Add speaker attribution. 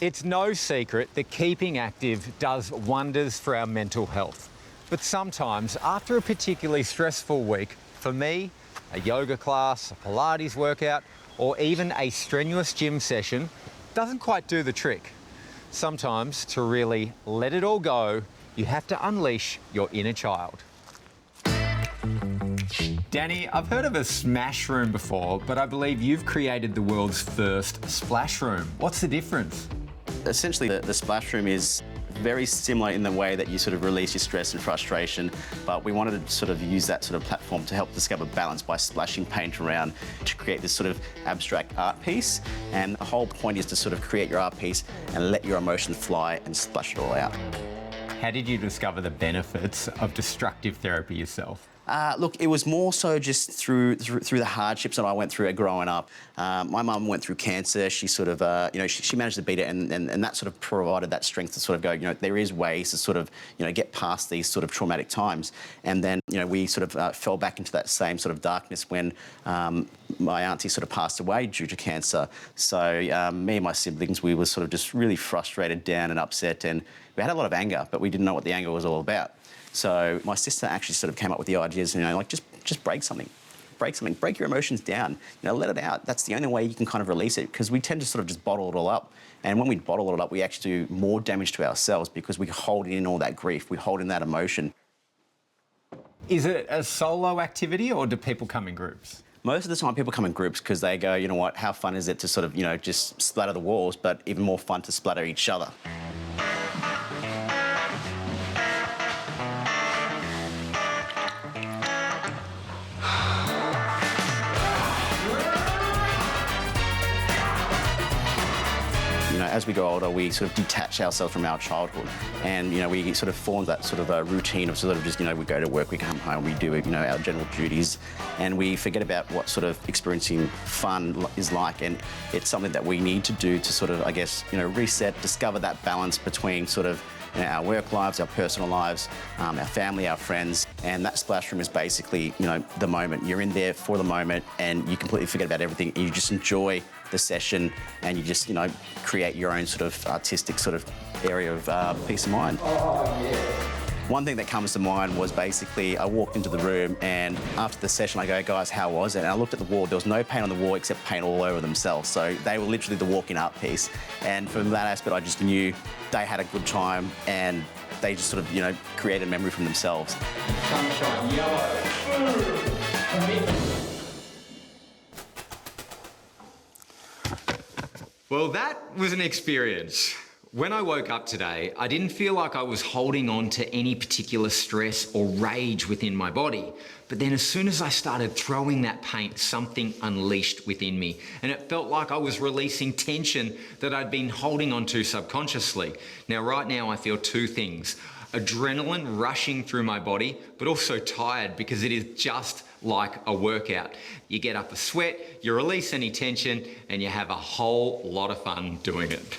Speaker 1: It's no secret that keeping active does wonders for our mental health. But sometimes, after a particularly stressful week, for me, a yoga class, a Pilates workout, or even a strenuous gym session doesn't quite do the trick. Sometimes, to really let it all go, you have to unleash your inner child. Danny, I've heard of a smash room before, but I believe you've created the world's first splash room. What's the difference?
Speaker 2: Essentially, the splash room is very similar in the way that you sort of release your stress and frustration, but we wanted to sort of use that sort of platform to help discover balance by splashing paint around to create this sort of abstract art piece. And the whole point is to sort of create your art piece and let your emotions fly and splash it all out.
Speaker 1: How did you discover the benefits of destructive therapy yourself?
Speaker 2: Look, it was more so just through the hardships that I went through growing up. My mum went through cancer. She sort of, she managed to beat it, and that sort of provided that strength to sort of go, there is ways to sort of, get past these sort of traumatic times. And then, we sort of fell back into that same sort of darkness when my auntie sort of passed away due to cancer. So me and my siblings, we were sort of just really frustrated, down and upset, and we had a lot of anger, but we didn't know what the anger was all about. So my sister actually sort of came up with the ideas, just break something. Break your emotions down, let it out. That's the only way you can kind of release it, because we tend to sort of just bottle it all up. And when we bottle it up, we actually do more damage to ourselves because we hold in all that grief, we hold in that emotion.
Speaker 1: Is it a solo activity or do people come in groups?
Speaker 2: Most of the time people come in groups because they go, how fun is it to sort of, just splatter the walls, but even more fun to splatter each other. As we grow older, we sort of detach ourselves from our childhood, and we sort of form that sort of a routine of sort of just we go to work, we come home, we do our general duties, and we forget about what sort of experiencing fun is like. And it's something that we need to do to sort of, I guess, reset, discover that balance between sort of our work lives, our personal lives, our family, our friends. And that splash room is basically, the moment. You're in there for the moment and you completely forget about everything. And you just enjoy the session and you just, create your own sort of artistic sort of area of peace of mind. One thing that comes to mind was basically I walked into the room and after the session I go, guys, how was it? And I looked at the wall, there was no paint on the wall except paint all over themselves. So they were literally the walking art piece. And from that aspect, I just knew they had a good time and they just sort of, created a memory from themselves.
Speaker 1: Sunshine, yellow. Well, that was an experience. When I woke up today, I didn't feel like I was holding on to any particular stress or rage within my body. But then as soon as I started throwing that paint, something unleashed within me. And it felt like I was releasing tension that I'd been holding on to subconsciously. Now, right now, I feel two things. Adrenaline rushing through my body, but also tired because it is just like a workout. You get up a sweat, you release any tension, and you have a whole lot of fun doing it.